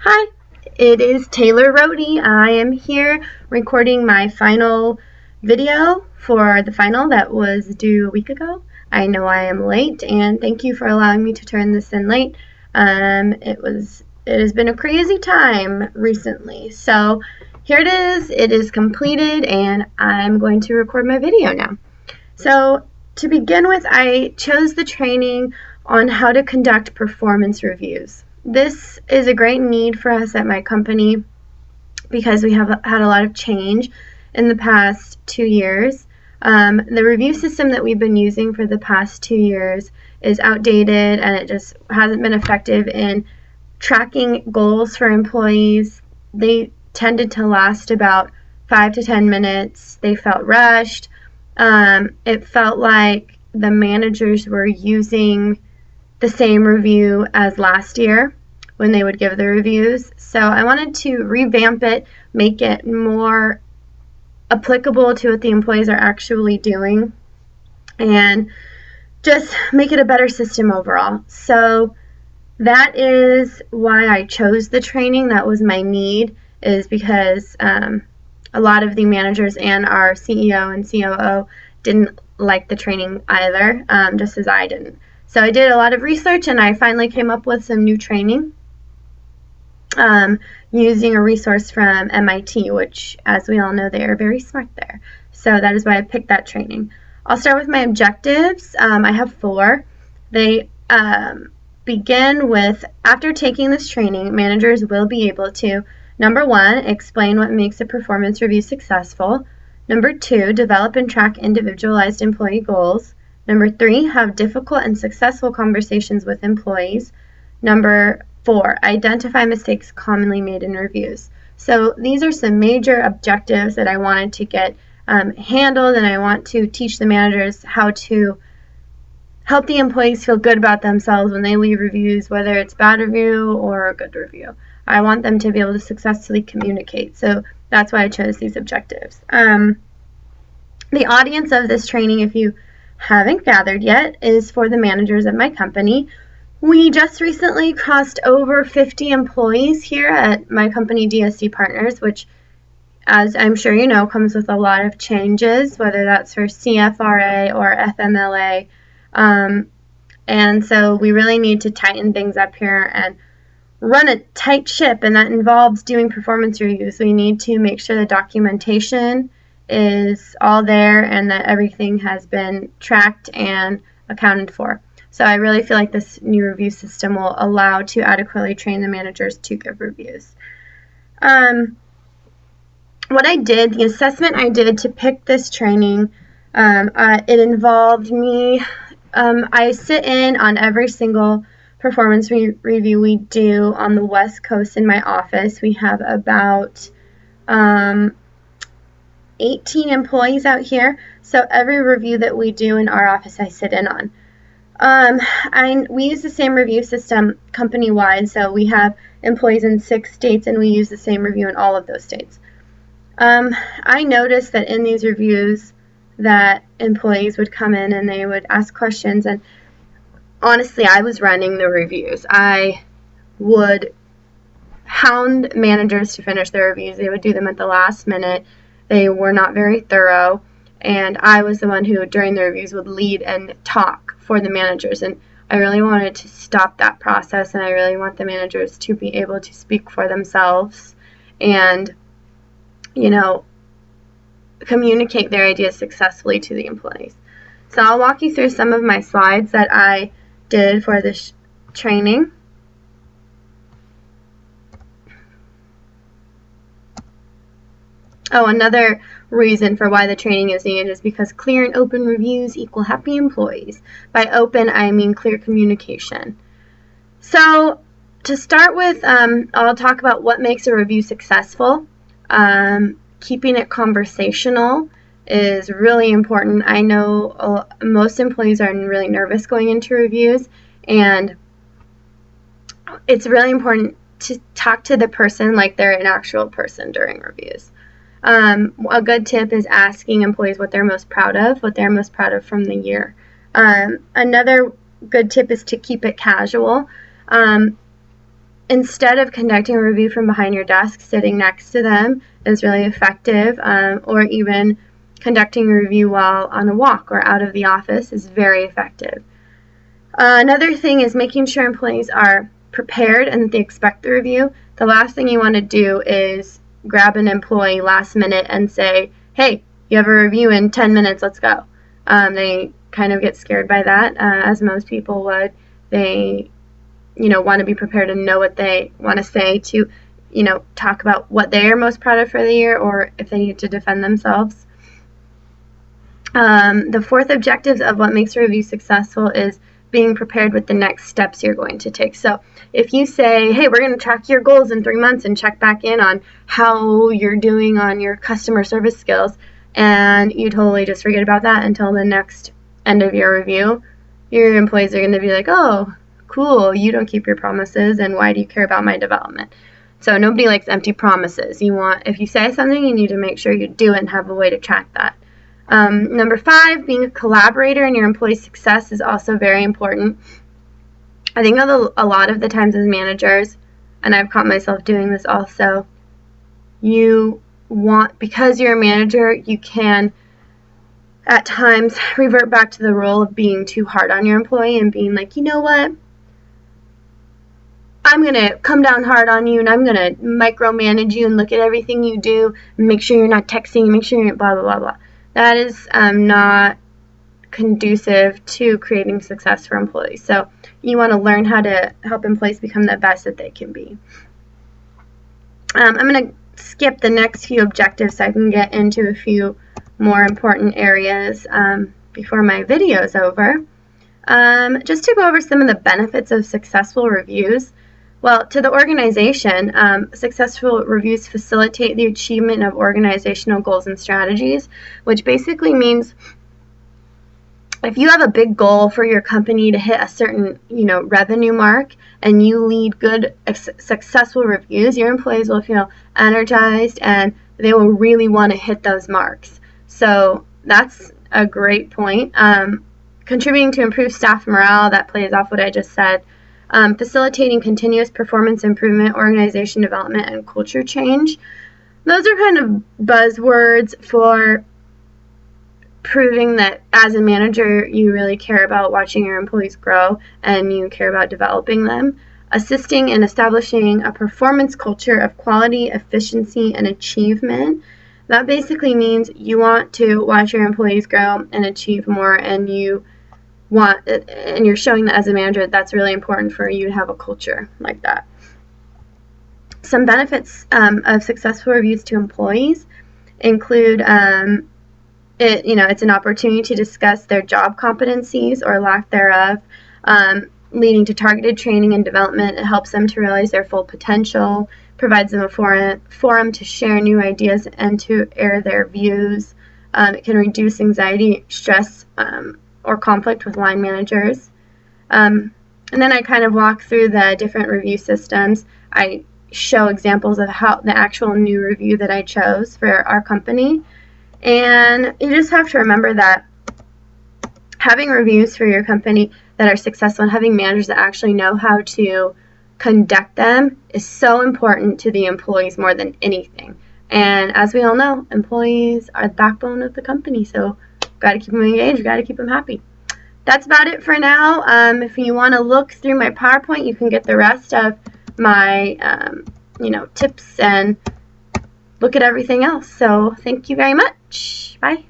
Hi, it is Taylor Rohde. I am here recording my final video for the final that was due a week ago. I know I am late, and thank you for allowing me to turn this in late. It has been a crazy time recently. So here it is. It is completed, and I'm going to record my video now. So to begin with, I chose the training on how to conduct performance reviews. This is a great need for us at my company because we have had a lot of change in the past 2 years. The review system that we've been using for the past 2 years is outdated, and it just hasn't been effective in tracking goals for employees. They tended to last about 5 to 10 minutes. They felt rushed. It felt like the managers were using the same review as last year when they would give the reviews. So I wanted to revamp it, make it more applicable to what the employees are actually doing, and just make it a better system overall. So that is why I chose the training. That was my need, is because a lot of the managers and our CEO and COO didn't like the training either, just as I didn't. So I did a lot of research, and I finally came up with some new training using a resource from MIT, which, as we all know, they are very smart there. So that is why I picked that training. I'll start with my objectives. I have 4. They begin with, after taking this training, managers will be able to, number 1, explain what makes a performance review successful. Number 2, develop and track individualized employee goals. Number 3, have difficult and successful conversations with employees. Number 4, identify mistakes commonly made in reviews. So these are some major objectives that I wanted to get handled, and I want to teach the managers how to help the employees feel good about themselves when they leave reviews, whether it's bad review or a good review. I want them to be able to successfully communicate. So that's why I chose these objectives. The audience of this training, if you haven't gathered yet, is for the managers at my company. We just recently crossed over 50 employees here at my company, DSD Partners, which, as I'm sure you know, comes with a lot of changes, whether that's for CFRA or FMLA. And so we really need to tighten things up here and run a tight ship, and that involves doing performance reviews. We need to make sure the documentation is all there and that everything has been tracked and accounted for. So I really feel like this new review system will allow to adequately train the managers to give reviews. What I did, the assessment I did to pick this training, it involved me. I sit in on every single performance review we do on the West Coast in my office. We have about 18 employees out here, so every review that we do in our office I sit in on. We use the same review system company-wide, so we have employees in 6 states, and we use the same review in all of those states. I noticed that in these reviews that employees would come in and they would ask questions, and honestly, I was running the reviews. I would hound managers to finish their reviews. They would do them at the last minute. They were not very thorough, and I was the one who, during the reviews, would lead and talk for the managers. And I really wanted to stop that process, and I really want the managers to be able to speak for themselves and, communicate their ideas successfully to the employees. So I'll walk you through some of my slides that I did for this training. Oh, another reason for why the training is needed is because clear and open reviews equal happy employees. By open, I mean clear communication. So to start with, I'll talk about what makes a review successful. Keeping it conversational is really important. I know most employees are really nervous going into reviews, and it's really important to talk to the person like they're an actual person during reviews. A good tip is asking employees what they're most proud of from the year. Another good tip is to keep it casual. instead of conducting a review from behind your desk, sitting next to them is really effective, or even conducting a review while on a walk or out of the office is very effective. Another thing is making sure employees are prepared and that they expect the review. The last thing you want to do is grab an employee last minute and say, hey, you have a review in 10 minutes, let's go. They kind of get scared by that, as most people would. They, want to be prepared and know what they want to say to, talk about what they are most proud of for the year, or if they need to defend themselves. The fourth objective of what makes a review successful is being prepared with the next steps you're going to take. So if you say, hey, we're going to track your goals in 3 months and check back in on how you're doing on your customer service skills, and you totally just forget about that until the next end of your review, your employees are going to be like, oh, cool, you don't keep your promises, and why do you care about my development? So nobody likes empty promises. If you say something, you need to make sure you do it and have a way to track that. Number 5, being a collaborator in your employee's success is also very important. I think a lot of the times as managers, and I've caught myself doing this also, because you're a manager, you can at times revert back to the role of being too hard on your employee and being like, you know what? I'm going to come down hard on you, and I'm going to micromanage you and look at everything you do, and make sure you're not texting, make sure you're blah, blah, blah, blah. That is not conducive to creating success for employees. So you want to learn how to help employees become the best that they can be. I'm going to skip the next few objectives so I can get into a few more important areas before my video is over. Just to go over some of the benefits of successful reviews. Well, to the organization, successful reviews facilitate the achievement of organizational goals and strategies, which basically means if you have a big goal for your company to hit a certain, revenue mark, and you lead good, successful reviews, your employees will feel energized and they will really want to hit those marks. So that's a great point. Contributing to improved staff morale, that plays off what I just said. Facilitating continuous performance improvement, organization development, and culture change. Those are kind of buzzwords for proving that as a manager, you really care about watching your employees grow and you care about developing them. Assisting in establishing a performance culture of quality, efficiency, and achievement. That basically means you want to watch your employees grow and achieve more, and you're showing that as a manager that's really important for you to have a culture like that. Some benefits of successful reviews to employees include it's an opportunity to discuss their job competencies or lack thereof, leading to targeted training and development. It helps them to realize their full potential, provides them a forum to share new ideas and to air their views. It can reduce anxiety, stress, or conflict with line managers. And then I kind of walk through the different review systems. I show examples of how the actual new review that I chose for our company. And you just have to remember that having reviews for your company that are successful and having managers that actually know how to conduct them is so important to the employees more than anything. And as we all know, employees are the backbone of the company, so got to keep them engaged, got to keep them happy. That's about it for now. If you want to look through my PowerPoint, you can get the rest of my tips and look at everything else. So thank you very much. Bye.